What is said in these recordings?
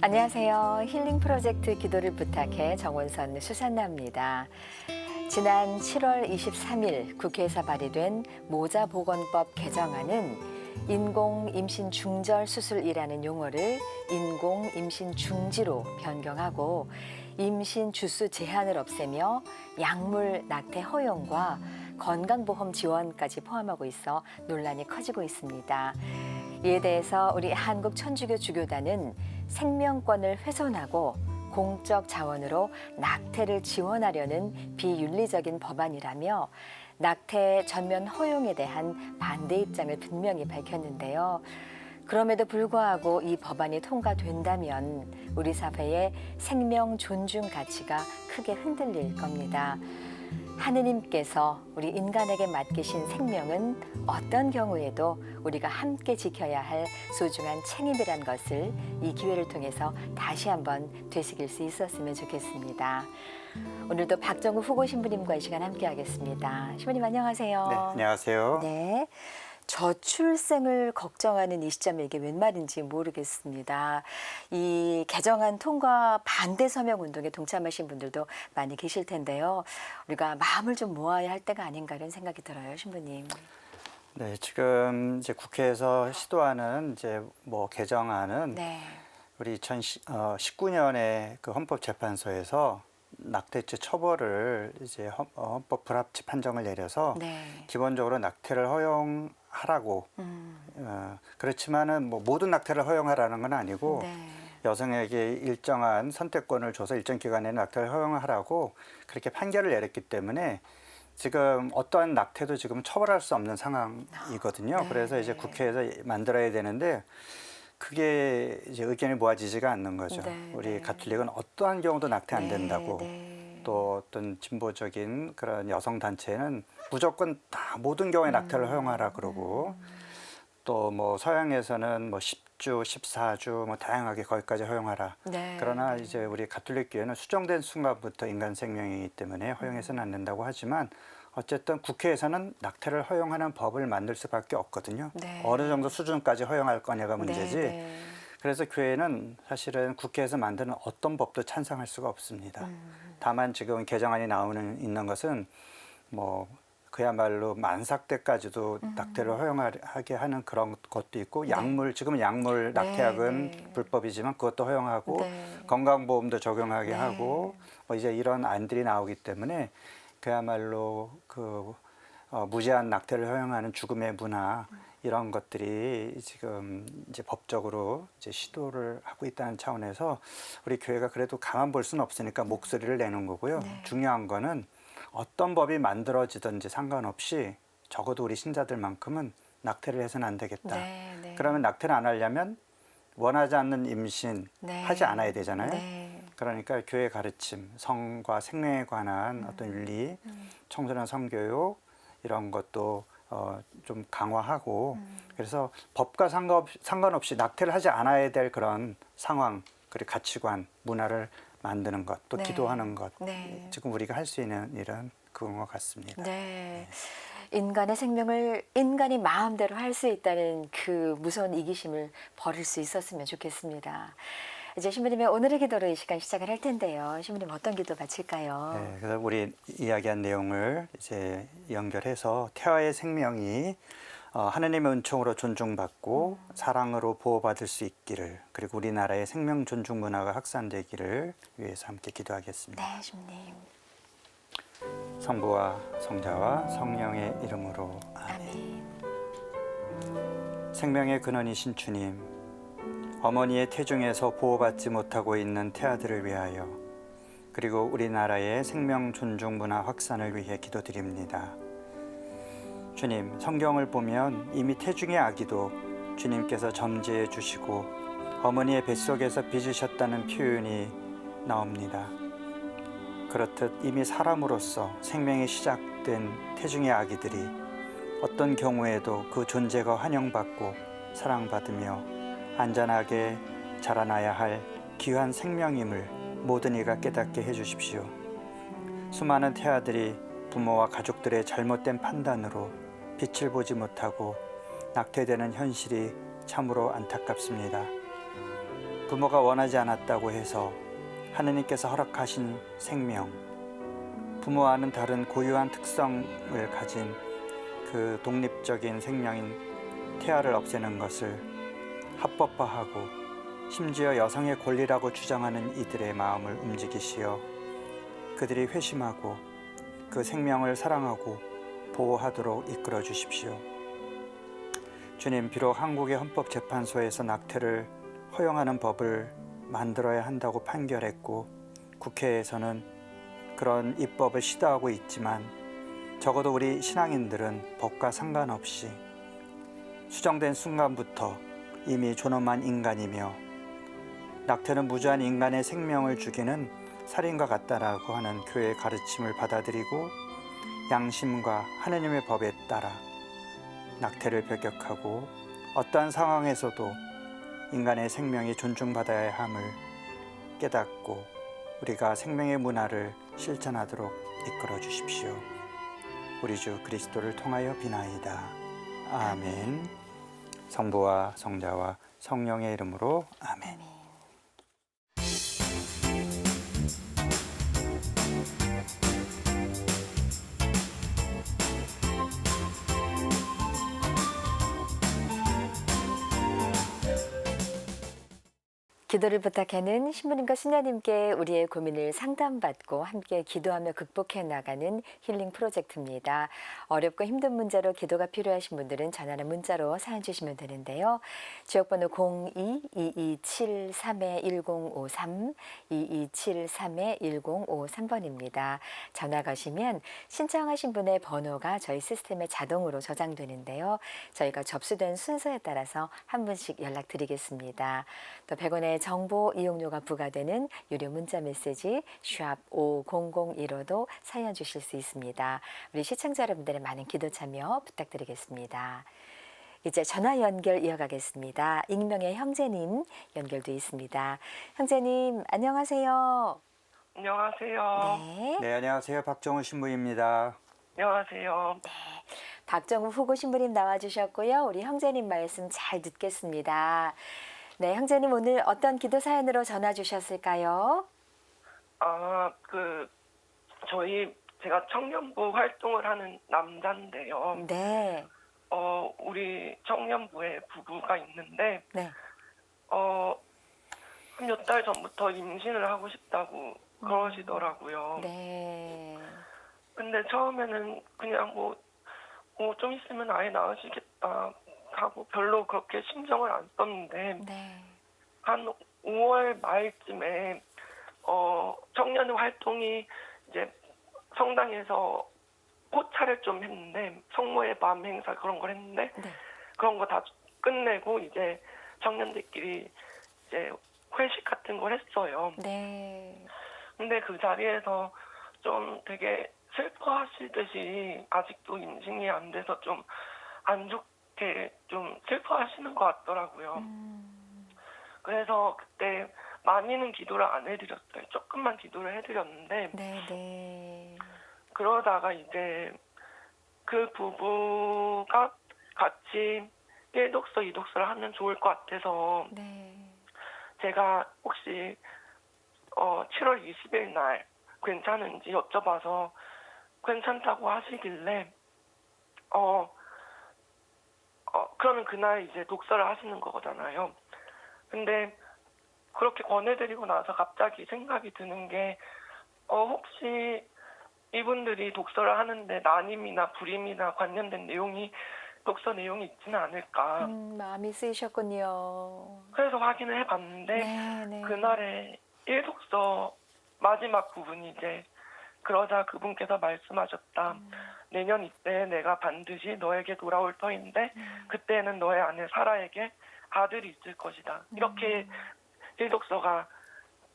안녕하세요. 힐링 프로젝트 기도를 부탁해 정원선 수산나입니다. 지난 7월 23일 국회에서 발의된 모자보건법 개정안은 인공 임신 중절 수술이라는 용어를 인공 임신 중지로 변경하고 임신 주수 제한을 없애며 약물 낙태 허용과 건강보험 지원까지 포함하고 있어 논란이 커지고 있습니다. 이에 대해서 우리 한국천주교 주교단은 생명권을 훼손하고 공적 자원으로 낙태를 지원하려는 비윤리적인 법안이라며 낙태 전면 허용에 대한 반대 입장을 분명히 밝혔는데요. 그럼에도 불구하고 이 법안이 통과된다면 우리 사회의 생명 존중 가치가 크게 흔들릴 겁니다. 하느님께서 우리 인간에게 맡기신 생명은 어떤 경우에도 우리가 함께 지켜야 할 소중한 책임이란 것을 이 기회를 통해서 다시 한번 되새길 수 있었으면 좋겠습니다. 오늘도 박정우 후보 신부님과 이 시간 함께 하겠습니다. 신부님 안녕하세요. 네, 안녕하세요. 네. 저출생을 걱정하는 이 시점에 이게 웬 말인지 모르겠습니다. 이 개정안 통과 반대 서명 운동에 동참하신 분들도 많이 계실 텐데요. 우리가 마음을 좀 모아야 할 때가 아닌가 이런 생각이 들어요, 신부님. 네, 지금 이제 국회에서 시도하는 개정안은 네. 우리 2019년에 그 헌법재판소에서 낙태죄 처벌을 이제 헌법 불합치 판정을 내려서 네. 기본적으로 낙태를 허용하라고 그렇지만은 뭐 모든 낙태를 허용하라는 건 아니고 네. 여성에게 일정한 선택권을 줘서 일정 기간에 낙태를 허용하라고 그렇게 판결을 내렸기 때문에 지금 어떠한 낙태도 지금 처벌할 수 없는 상황이거든요. 네. 그래서 이제 국회에서 만들어야 되는데 그게 이제 의견이 모아지지가 않는 거죠. 네, 우리 네. 가톨릭은 어떠한 경우도 낙태 안 네, 된다고 네. 또 어떤 진보적인 그런 여성 단체는 무조건 다 모든 경우에 낙태를 허용하라 그러고 또 뭐 서양에서는 뭐 10주, 14주 뭐 다양하게 거기까지 허용하라. 네. 그러나 이제 우리 가톨릭 교회는 수정된 순간부터 인간 생명이기 때문에 허용해서는 안 된다고 하지만 어쨌든 국회에서는 낙태를 허용하는 법을 만들 수밖에 없거든요. 네. 어느 정도 수준까지 허용할 거냐가 문제지. 네, 네. 그래서 교회는 사실은 국회에서 만드는 어떤 법도 찬성할 수가 없습니다. 다만 지금 개정안이 있는 것은 뭐 그야말로 만삭 때까지도 낙태를 허용하게 하는 그런 것도 있고 약물 지금은 약물 낙태약은 네. 불법이지만 그것도 허용하고 네. 건강보험도 적용하게 네. 하고 뭐 이제 이런 안들이 나오기 때문에 그야말로 무제한 낙태를 허용하는 죽음의 문화 이런 것들이 지금 이제 법적으로 이제 시도를 하고 있다는 차원에서 우리 교회가 그래도 가만 볼 수는 없으니까 목소리를 내는 거고요. 네. 중요한 거는 어떤 법이 만들어지든지 상관없이 적어도 우리 신자들만큼은 낙태를 해서는 안 되겠다. 네, 네. 그러면 낙태를 안 하려면 원하지 않는 임신 네. 하지 않아야 되잖아요. 네. 그러니까 교회 가르침, 성과 생명에 관한 어떤 윤리, 청소년 성교육 이런 것도 좀 강화하고 그래서 법과 상관없이 낙태를 하지 않아야 될 그런 상황, 그리고 가치관, 문화를 만드는 것, 또 네. 기도하는 것, 네. 지금 우리가 할 수 있는 일은 그런 것 같습니다. 네. 인간의 생명을 인간이 마음대로 할 수 있다는 그 무서운 이기심을 버릴 수 있었으면 좋겠습니다. 이제 신부님의 오늘의 기도로 이 시간 시작을 할 텐데요. 신부님 어떤 기도 바칠까요? 네, 그래서 우리 이야기한 내용을 이제 연결해서 태아의 생명이 하느님의 은총으로 존중받고 사랑으로 보호받을 수 있기를 그리고 우리나라의 생명 존중 문화가 확산되기를 위해서 함께 기도하겠습니다. 네, 신부님. 성부와 성자와 성령의 이름으로 아멘. 생명의 근원이신 주님, 어머니의 태중에서 보호받지 못하고 있는 태아들을 위하여 그리고 우리나라의 생명 존중 문화 확산을 위해 기도드립니다. 주님, 성경을 보면 이미 태중의 아기도 주님께서 점지해 주시고 어머니의 뱃속에서 빚으셨다는 표현이 나옵니다. 그렇듯 이미 사람으로서 생명이 시작된 태중의 아기들이 어떤 경우에도 그 존재가 환영받고 사랑받으며 안전하게 자라나야 할 귀한 생명임을 모든 이가 깨닫게 해주십시오. 수많은 태아들이 부모와 가족들의 잘못된 판단으로 빛을 보지 못하고 낙태되는 현실이 참으로 안타깝습니다. 부모가 원하지 않았다고 해서 하느님께서 허락하신 생명, 부모와는 다른 고유한 특성을 가진 그 독립적인 생명인 태아를 없애는 것을 합법화하고 심지어 여성의 권리라고 주장하는 이들의 마음을 움직이시어 그들이 회심하고 그 생명을 사랑하고 보호하도록 이끌어 주십시오. 주님, 비록 한국의 헌법재판소에서 낙태를 허용하는 법을 만들어야 한다고 판결했고 국회에서는 그런 입법을 시도하고 있지만 적어도 우리 신앙인들은 법과 상관없이 수정된 순간부터 이미 존엄한 인간이며 낙태는 무주한 인간의 생명을 죽이는 살인과 같다라고 하는 교회의 가르침을 받아들이고 양심과 하느님의 법에 따라 낙태를 배격하고 어떠한 상황에서도 인간의 생명이 존중받아야 함을 깨닫고 우리가 생명의 문화를 실천하도록 이끌어 주십시오. 우리 주 그리스도를 통하여 비나이다. 아멘. 성부와 성자와 성령의 이름으로 아멘. 기도를 부탁하는 신부님과 수녀님께 우리의 고민을 상담받고 함께 기도하며 극복해 나가는 힐링 프로젝트입니다. 어렵고 힘든 문제로 기도가 필요하신 분들은 전화나 문자로 사연 주시면 되는데요. 지역번호 02-2273-1053, 2273-1053번입니다. 전화 거시면 신청하신 분의 번호가 저희 시스템에 자동으로 저장되는데요. 저희가 접수된 순서에 따라서 한 분씩 연락드리겠습니다. 또 100원의 정보 이용료가 부과되는 유료 문자 메시지 샵 5001호도 사연 주실 수 있습니다. 우리 시청자 여러분들의 많은 기도 참여 부탁드리겠습니다. 이제 전화 연결 이어가겠습니다. 익명의 형제님 연결돼 있습니다. 형제님 안녕하세요. 안녕하세요. 네. 네, 안녕하세요. 박정우 신부입니다. 안녕하세요. 박정우 후보 신부님 나와주셨고요. 우리 형제님 말씀 잘 듣겠습니다. 네, 형제님 오늘 어떤 기도 사연으로 전화 주셨을까요? 제가 청년부 활동을 하는 남자인데요. 네, 우리 청년부에 부부가 있는데, 네, 한 몇 달 전부터 임신을 하고 싶다고 그러시더라고요. 네, 근데 처음에는 그냥 좀 있으면 아예 낳으시겠다 하고 별로 그렇게 신경을 안 썼는데, 네, 한 5월 말쯤에 청년 활동이 이제 성당에서 포차를 좀 했는데 성모의 밤 행사 그런 걸 했는데 네, 그런 거 다 끝내고 이제 청년들끼리 이제 회식 같은 걸 했어요. 네, 근데 그 자리에서 좀 되게 슬퍼하시듯이 아직도 임신이 안 돼서 좀 안 좋게 좀 슬퍼하시는 것 같더라고요. 그래서 그때 많이는 기도를 안 해드렸어요. 조금만 기도를 해드렸는데 네, 네, 그러다가 이제 그 부부가 같이 1독서, 2독서를 하면 좋을 것 같아서 네, 제가 혹시 7월 20일 날 괜찮은지 여쭤봐서 괜찮다고 하시길래 그러면 그날 이제 독서를 하시는 거잖아요. 근데 그렇게 권해드리고 나서 갑자기 생각이 드는 게 혹시 이분들이 독서를 하는데 난임이나 불임이나 관련된 내용이 독서 내용이 있지는 않을까. 마음이 쓰이셨군요. 그래서 확인을 해봤는데 네, 네, 그날의 1독서 마지막 부분이 이제 그러자 그분께서 말씀하셨다. 내년 이때 내가 반드시 너에게 돌아올 터인데 그때는 너의 아내 사라에게 아들이 있을 것이다. 이렇게 1독서가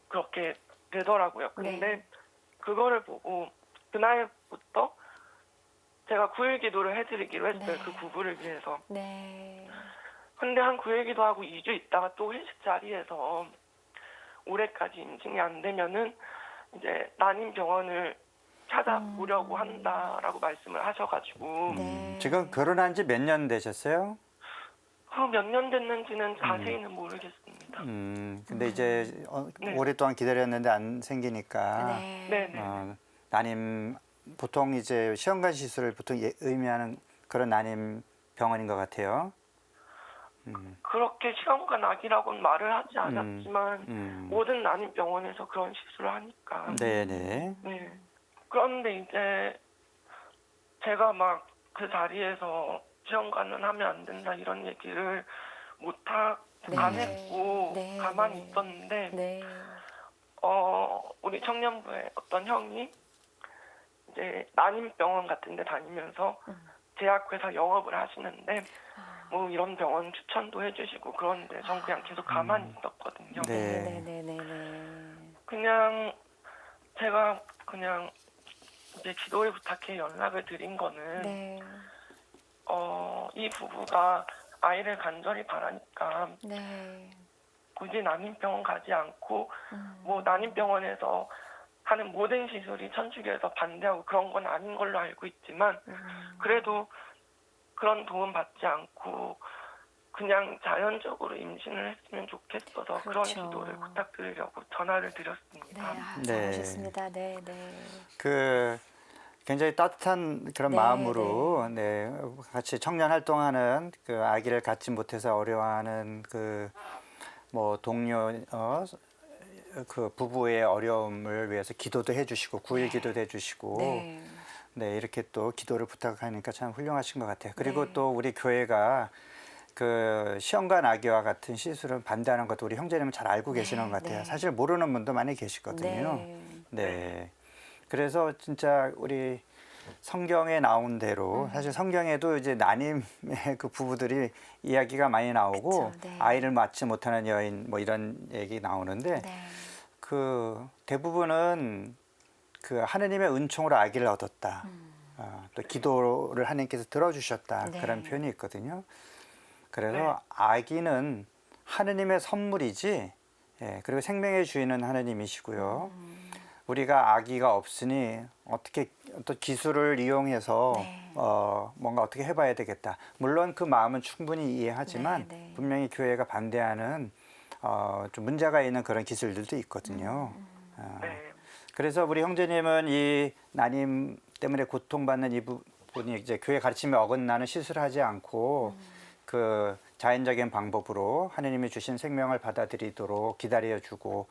그렇게 되더라고요. 근데 네. 그거를 보고 그날부터 제가 9일 기도를 해드리기로 했어요. 네. 그 부부를 위해서. 네, 근데 한 9일 기도하고 2주 있다가 또 회식 자리에서 올해까지 임신이 안 되면은 이제 난임 병원을 찾아보려고 한다라고 말씀을 하셔가지고 네. 지금 결혼한 지 몇 년 되셨어요? 그 몇 년 됐는지는 자세히는 모르겠습니다. 근데 이제 네. 오랫동안 기다렸는데 안 생기니까 네. 네네. 난임 보통 이제 시험관 시술을 보통 의미하는 그런 난임 병원인 것 같아요. 그렇게 시험관 악이라고는 말을 하지 않았지만 모든 난임병원에서 그런 시술을 하니까. 네네. 네. 그런데 이제 제가 막 그 자리에서 시험관은 하면 안 된다 이런 얘기를 안 네. 했고 네, 가만히 네. 있었는데 네. 우리 청년부의 어떤 형이 이제 난임병원 같은 데 다니면서 제약회사 영업을 하시는데 뭐 이런 병원 추천도 해주시고 그런데 전 그냥 계속 가만히 있었거든요. 네. 네네네네. 그냥 제가 그냥 이제 기도를 부탁해 연락을 드린 거는 네. 이 부부가 아이를 간절히 바라니까 네. 굳이 난임병원 가지 않고 뭐 난임병원에서 하는 모든 시술이 천주교에서 반대하고 그런 건 아닌 걸로 알고 있지만 그래도 그런 도움 받지 않고 그냥 자연적으로 임신을 했으면 좋겠어서 그런 그렇죠. 기도를 부탁드리려고 전화를 네. 드렸습니다. 아, 네. 잘하셨습니다. 네. 네. 그 굉장히 따뜻한 그런 네, 마음으로 네, 같이 청년 활동하는 그 아기를 갖지 못해서 어려워하는 그 뭐 동료 그 부부의 어려움을 위해서 기도도 해주시고 구일 기도도 해주시고 네. 네, 이렇게 또 기도를 부탁하니까 참 훌륭하신 것 같아요. 그리고 네. 또 우리 교회가 그 시험관 아기와 같은 시술은 반대하는 것도 우리 형제님은 잘 알고 네, 계시는 것 같아요. 네. 사실 모르는 분도 많이 계시거든요. 네. 네. 그래서 진짜 우리 성경에 나온 대로 사실 성경에도 이제 난임의 그 부부들이 이야기가 많이 나오고 그쵸, 네. 아이를 낳지 못하는 여인 뭐 이런 얘기 나오는데 네. 그 대부분은 그 하느님의 은총으로 아기를 얻었다. 또 기도를 하나님께서 들어주셨다. 네. 그런 표현이 있거든요. 그래서 네. 아기는 하느님의 선물이지, 예, 그리고 생명의 주인은 하느님이시고요. 우리가 아기가 없으니 어떻게 또 기술을 이용해서 네. 뭔가 어떻게 해봐야 되겠다. 물론 그 마음은 충분히 이해하지만 네, 네. 분명히 교회가 반대하는 좀 문제가 있는 그런 기술들도 있거든요. 네. 그래서 우리 형제님은 이 난임 때문에 고통받는 이 부분이 이제 교회 가르침에 어긋나는 시술을 하지 않고 그 자연적인 방법으로 하느님이 주신 생명을 받아들이도록 기다려주고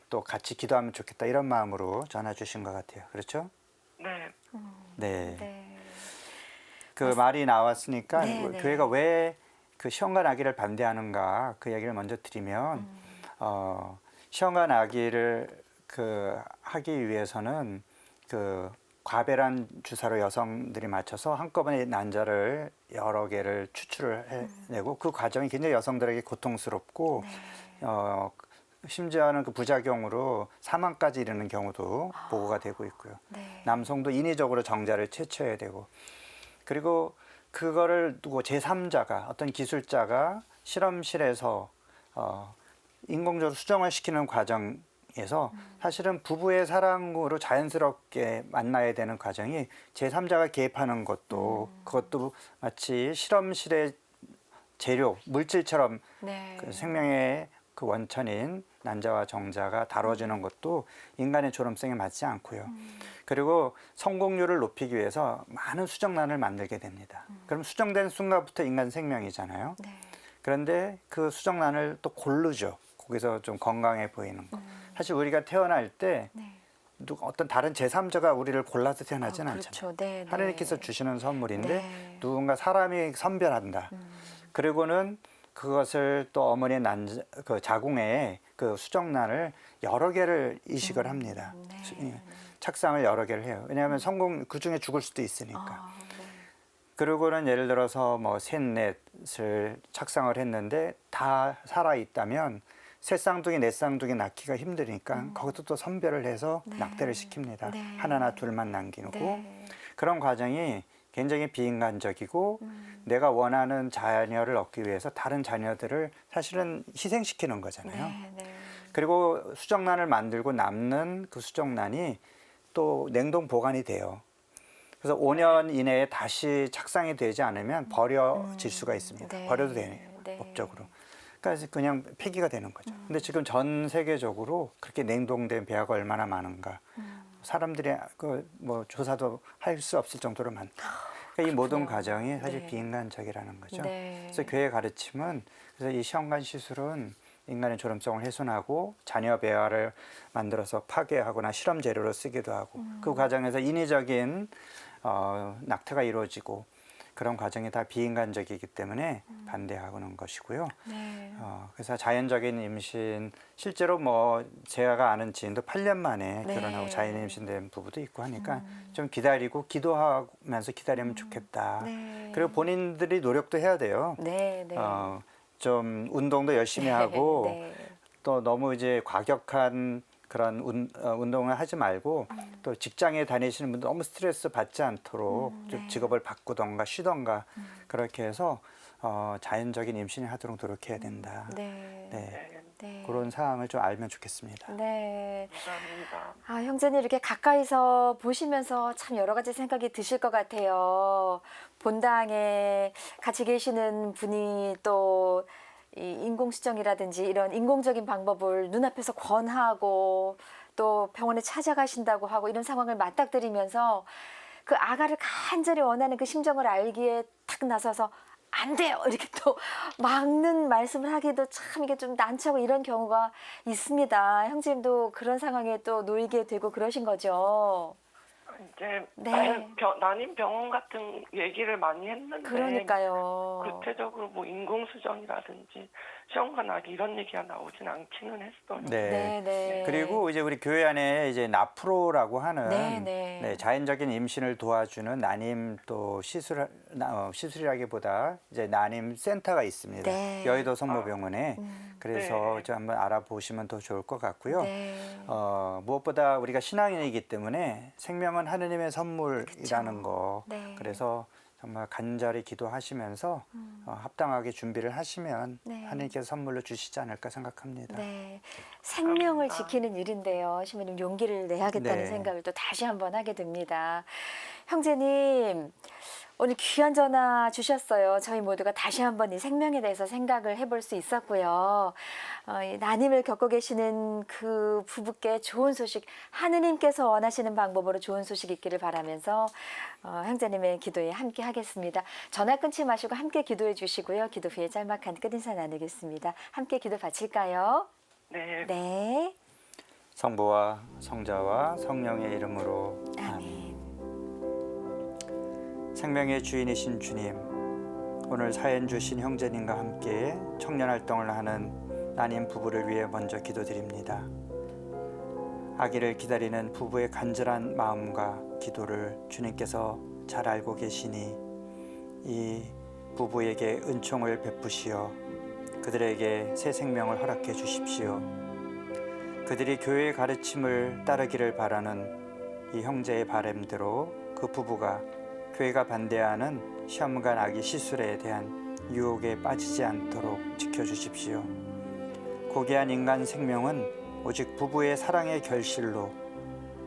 또 같이 기도하면 좋겠다 이런 마음으로 전화 주신 것 같아요. 그렇죠? 네. 네. 네. 그 말이 나왔으니까 네, 네. 교회가 왜 그 시험관 아기를 반대하는가 그 얘기를 먼저 드리면 시험관 아기를 그 하기 위해서는 그 과배란 주사로 여성들이 맞춰서 한꺼번에 난자를 여러 개를 추출을 해내고 그 과정이 굉장히 여성들에게 고통스럽고 심지어는 그 부작용으로 사망까지 이르는 경우도 보고가 되고 있고요. 네. 남성도 인위적으로 정자를 채취해야 되고 그리고 그거를 두고 제3자가 어떤 기술자가 실험실에서 인공적으로 수정을 시키는 과정에서 사실은 부부의 사랑으로 자연스럽게 만나야 되는 과정이 제3자가 개입하는 것도 그것도 마치 실험실의 재료, 물질처럼 네. 그 생명의 그 원천인 난자와 정자가 다뤄지는 것도 인간의 존엄성에 맞지 않고요. 그리고 성공률을 높이기 위해서 많은 수정란을 만들게 됩니다. 그럼 수정된 순간부터 인간 생명이잖아요. 네. 그런데 그 수정란을 또 고르죠. 거기서 좀 건강해 보이는 거. 사실 우리가 태어날 때 네. 어떤 다른 제3자가 우리를 골라서 태어나지는 그렇죠. 않잖아요. 네, 네. 하나님께서 주시는 선물인데 네. 누군가 사람이 선별한다. 그리고는 그것을 또 어머니의 그 자궁에 그 수정란을 여러 개를 이식을 합니다. 네. 착상을 여러 개를 해요. 왜냐하면 그 중에 죽을 수도 있으니까. 아, 네. 그리고는 예를 들어서 뭐 셋넷을 착상을 했는데 다 살아 있다면 세 쌍둥이 네 쌍둥이 낳기가 힘드니까 거기서 또 선별을 해서 낙태를 시킵니다. 네. 하나나 둘만 남기고 네. 그런 과정이 굉장히 비인간적이고 내가 원하는 자녀를 얻기 위해서 다른 자녀들을 사실은 희생시키는 거잖아요. 네. 네. 그리고 수정란을 만들고 남는 그 수정란이 또 냉동 보관이 돼요. 그래서 5년 이내에 다시 착상이 되지 않으면 버려질 수가 있습니다. 네. 버려도 되네요. 네. 법적으로. 그러니까 그냥 폐기가 되는 거죠. 근데 지금 전 세계적으로 그렇게 냉동된 배아가 얼마나 많은가. 사람들이 그 뭐 조사도 할 수 없을 정도로 많다. 그러니까 이 모든 그렇군요. 과정이 사실 네. 비인간적이라는 거죠. 네. 그래서 교회의 가르침은 그래서 이 시험관 시술은 인간의 존엄성을 훼손하고 자녀 배아를 만들어서 파괴하거나 실험 재료로 쓰기도 하고 그 과정에서 인위적인 낙태가 이루어지고 그런 과정이 다 비인간적이기 때문에 반대하는 것이고요. 네. 그래서 자연적인 임신 실제로 뭐 제가 아는 지인도 8년 만에 네. 결혼하고 자연 임신된 부부도 있고 하니까 좀 기다리고 기도하면서 기다리면 좋겠다. 네. 그리고 본인들이 노력도 해야 돼요. 네. 네. 좀 운동도 열심히 하고 네. 또 너무 이제 과격한 그런 운동을 하지 말고 또 직장에 다니시는 분들 너무 스트레스 받지 않도록 좀 네. 직업을 바꾸던가 쉬던가 그렇게 해서 자연적인 임신을 하도록 노력해야 된다. 네. 네. 네, 네. 그런 상황을 좀 알면 좋겠습니다. 네. 감사합니다. 아, 형제님 이렇게 가까이서 보시면서 참 여러 가지 생각이 드실 것 같아요. 본당에 같이 계시는 분이 또 이 인공수정이라든지 이런 인공적인 방법을 눈앞에서 권하고 또 병원에 찾아가신다고 하고 이런 상황을 맞닥뜨리면서 그 아가를 간절히 원하는 그 심정을 알기에 탁 나서서 안 돼요 이렇게 또 막는 말씀을 하기도 참 이게 좀 난처하고 이런 경우가 있습니다. 형제님도 그런 상황에 또 놓이게 되고 그러신 거죠. 이제 네. 난임 병원 같은 얘기를 많이 했는데 그러니까요. 구체적으로 뭐 인공수정이라든지 시험관 아기 이런 얘기가 나오진 않기는 했어요. 네, 네. 그리고 이제 우리 교회 안에 이제 나프로라고 하는 네, 네. 자연적인 임신을 도와주는 난임 또 시술이라기보다 이제 난임 센터가 있습니다. 네. 여의도 성모병원에. 그래서 네. 좀 한번 알아보시면 더 좋을 것 같고요. 네. 무엇보다 우리가 신앙인이기 때문에 생명은 하느님의 선물이라는 그쵸. 거. 네. 그래서 정말 간절히 기도하시면서 합당하게 준비를 하시면 네. 하느님께서 선물로 주시지 않을까 생각합니다. 네. 생명을 지키는 일인데요. 시모님 용기를 내야겠다는 네. 생각을 또 다시 한번 하게 됩니다. 형제님, 오늘 귀한 전화 주셨어요. 저희 모두가 다시 한번 이 생명에 대해서 생각을 해볼 수 있었고요. 이 난임을 겪고 계시는 그 부부께 좋은 소식, 하느님께서 원하시는 방법으로 좋은 소식 있기를 바라면서 형제님의 기도에 함께 하겠습니다. 전화 끊지 마시고 함께 기도해 주시고요. 기도 후에 짤막한 끝인사 나누겠습니다. 함께 기도 바칠까요? 네. 네. 성부와 성자와 성령의 이름으로 아멘. 생명의 주인이신 주님, 오늘 사연 주신 형제님과 함께 청년 활동을 하는 난임 부부를 위해 먼저 기도드립니다. 아기를 기다리는 부부의 간절한 마음과 기도를 주님께서 잘 알고 계시니 이 부부에게 은총을 베푸시어 그들에게 새 생명을 허락해 주십시오. 그들이 교회의 가르침을 따르기를 바라는 이 형제의 바람대로 그 부부가 교회가 반대하는 시험관 아기 시술에 대한 유혹에 빠지지 않도록 지켜주십시오. 고귀한 인간 생명은 오직 부부의 사랑의 결실로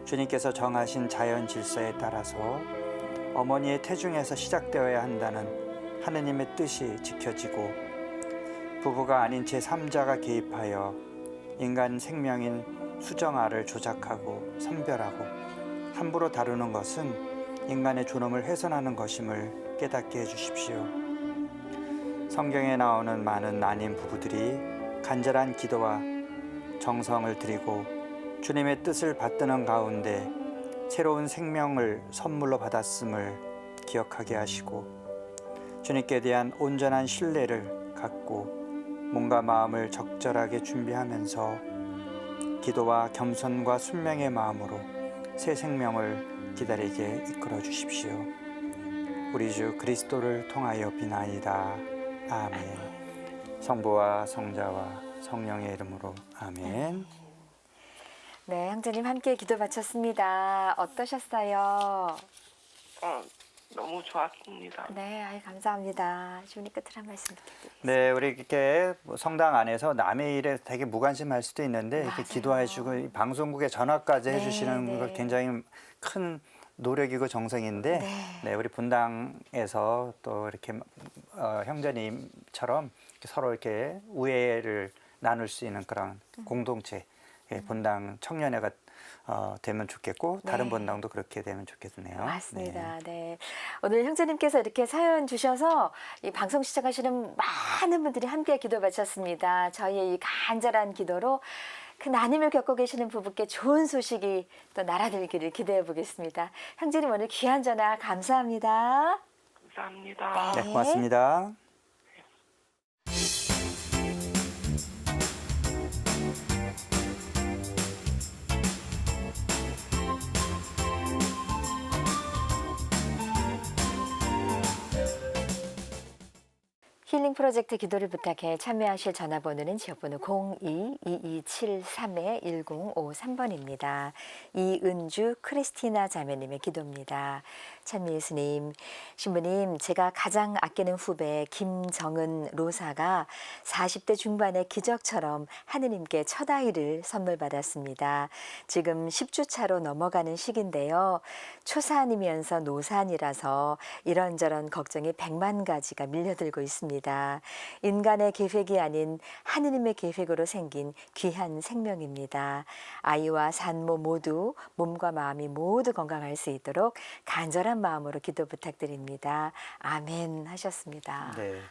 주님께서 정하신 자연 질서에 따라서 어머니의 태중에서 시작되어야 한다는 하느님의 뜻이 지켜지고 부부가 아닌 제3자가 개입하여 인간 생명인 수정아를 조작하고 선별하고 함부로 다루는 것은 인간의 존엄을 훼손하는 것임을 깨닫게 해주십시오. 성경에 나오는 많은 난임 부부들이 간절한 기도와 정성을 들이고 주님의 뜻을 받드는 가운데 새로운 생명을 선물로 받았음을 기억하게 하시고 주님께 대한 온전한 신뢰를 갖고 몸과 마음을 적절하게 준비하면서 기도와 겸손과 순명의 마음으로 새 생명을 기다리게 이끌어 주십시오. 우리 주 그리스도를 통하여 비나이다. 아멘. 성부와 성자와 성령의 이름으로 아멘. 네, 형제님 함께 기도 바쳤습니다. 어떠셨어요? 너무 좋았습니다. 네, 아이, 감사합니다. 주님 끝으로 한 말씀 부탁드립니다. 네, 우리 이렇게 성당 안에서 남의 일에 되게 무관심할 수도 있는데 이렇게 맞아요. 기도해주고 이 방송국에 전화까지 네, 해주시는 네. 걸 굉장히 큰 노력이고 정성인데 네. 네, 우리 분당에서 또 이렇게 형제님처럼 이렇게 서로 이렇게 우애를 나눌 수 있는 그런 공동체 분당 청년회가 되면 좋겠고 다른 네. 분당도 그렇게 되면 좋겠네요. 맞습니다. 네. 오늘 형제님께서 이렇게 사연 주셔서 이 방송 시청하시는 많은 분들이 함께 기도 바쳤습니다. 저희의 이 간절한 기도로 그 난임을 겪고 계시는 부부께 좋은 소식이 또 날아들기를 기대해 보겠습니다. 형제님 오늘 귀한 전화 감사합니다. 감사합니다. 네, 고맙습니다. 힐링 프로젝트 기도를 부탁해 참여하실 전화번호는 지역번호 02-2273-1053번입니다. 이은주 크리스티나 자매님의 기도입니다. 찬미 예수님, 신부님, 제가 가장 아끼는 후배 김정은 로사가 40대 중반의 기적처럼 하느님께 첫 아이를 선물 받았습니다. 지금 10주 차로 넘어가는 시기인데요. 초산이면서 노산이라서 이런저런 걱정이 100만 가지가 밀려들고 있습니다. 인간의 계획이 아닌 하느님의 계획으로 생긴 귀한 생명입니다. 아이와 산모 모두 몸과 마음이 모두 건강할 수 있도록 간절한 마음으로 기도 부탁드립니다. 아멘 하셨습니다. 네.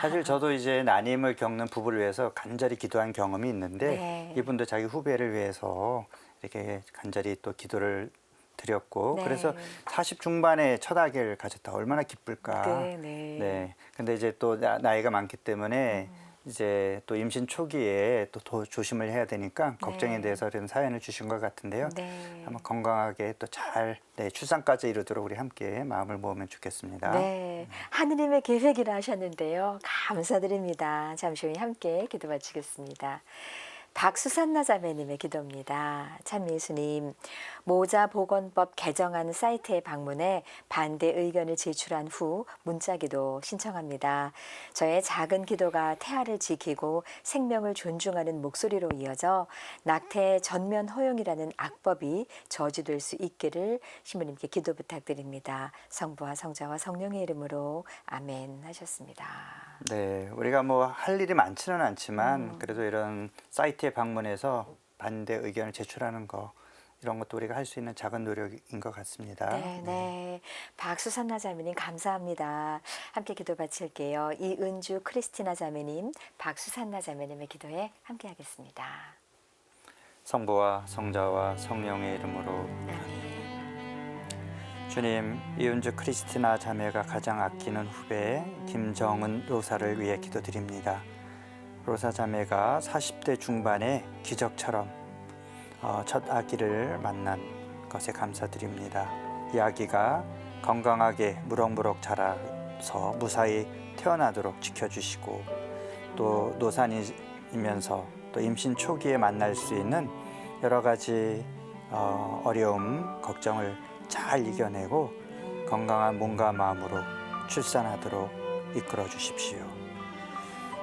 사실 저도 이제 난임을 겪는 부부를 위해서 간절히 기도한 경험이 있는데 네. 이분도 자기 후배를 위해서 이렇게 간절히 또 기도를 드렸고 네. 그래서 40 중반에 첫 아기를 가졌다 얼마나 기쁠까. 네, 네. 네. 근데 이제 또 나이가 많기 때문에 이제 또 임신 초기에 또 더 조심을 해야 되니까 걱정에 네. 대해서 이런 사연을 주신 것 같은데요. 네. 아마 건강하게 또 잘 출산까지 이루도록 우리 함께 마음을 모으면 좋겠습니다. 네, 하느님의 계획이라 하셨는데요. 감사드립니다. 잠시 후에 함께 기도 바치겠습니다. 박수산나 자매님의 기도입니다. 참 예수님, 모자보건법 개정안 사이트에 방문해 반대 의견을 제출한 후 문자기도 신청합니다. 저의 작은 기도가 태아를 지키고 생명을 존중하는 목소리로 이어져 낙태 전면 허용이라는 악법이 저지될 수 있기를 신부님께 기도 부탁드립니다. 성부와 성자와 성령의 이름으로 아멘 하셨습니다. 네, 우리가 뭐 할 일이 많지는 않지만 그래도 이런 사이트에 방문해서 반대 의견을 제출하는 거 이런 것도 우리가 할 수 있는 작은 노력인 것 같습니다. 네, 네. 박수산나 자매님 감사합니다. 함께 기도 바칠게요. 이은주 크리스티나 자매님, 박수산나 자매님의 기도에 함께 하겠습니다. 성부와 성자와 성령의 이름으로 아멘. 주님, 이은주 크리스티나 자매가 가장 아끼는 후배 김정은 로사를 위해 기도드립니다. 로사 자매가 40대 중반에 기적처럼 첫 아기를 만난 것에 감사드립니다. 이 아기가 건강하게 무럭무럭 자라서 무사히 태어나도록 지켜주시고 또 노산이면서 또 임신 초기에 만날 수 있는 여러 가지 어려움, 걱정을 잘 이겨내고 건강한 몸과 마음으로 출산하도록 이끌어 주십시오.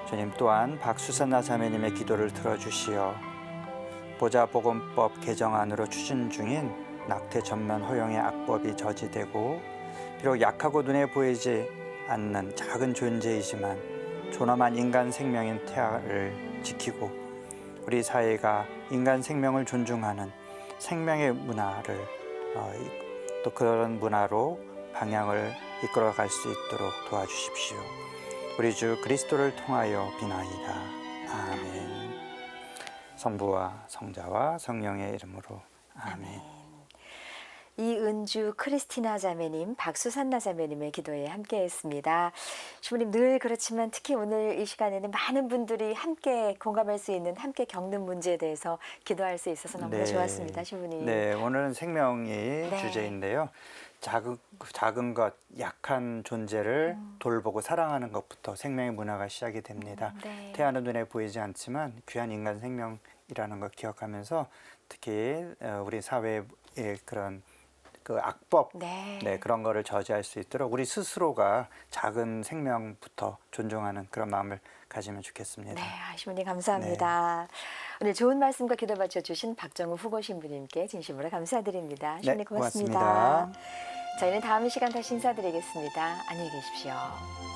주님 또한 박수산나 자매님의 기도를 들어주시어 보자보건법 개정안으로 추진 중인 낙태 전면 허용의 악법이 저지되고 비록 약하고 눈에 보이지 않는 작은 존재이지만 존엄한 인간 생명인 태아를 지키고 우리 사회가 인간 생명을 존중하는 생명의 문화를 또 그런 문화로 방향을 이끌어갈 수 있도록 도와주십시오. 우리 주 그리스도를 통하여 비나이다. 아멘. 성부와 성자와 성령의 이름으로 아멘. 이은주 크리스티나 자매님, 박수산나 자매님의 기도에 함께했습니다. 주부님 늘 그렇지만 특히 오늘 이 시간에는 많은 분들이 함께 공감할 수 있는 함께 겪는 문제에 대해서 기도할 수 있어서 너무나 좋았습니다, 주부님. 네, 오늘은 생명이 네. 주제인데요. 작은 것, 약한 존재를 돌보고 사랑하는 것부터 생명의 문화가 시작이 됩니다. 네. 태아는 눈에 보이지 않지만 귀한 인간 생명이라는 걸 기억하면서 특히 우리 사회의 그런 그 악법 네. 네, 그런 거를 저지할 수 있도록 우리 스스로가 작은 생명부터 존중하는 그런 마음을 가지면 좋겠습니다. 네, 시모님 감사합니다. 오늘 좋은 말씀과 기도 바쳐 주신 박정우 후보 신부님께 진심으로 감사드립니다. 네, 시모님 고맙습니다. 고맙습니다. 저희는 다음 시간 다시 인사드리겠습니다. 안녕히 계십시오.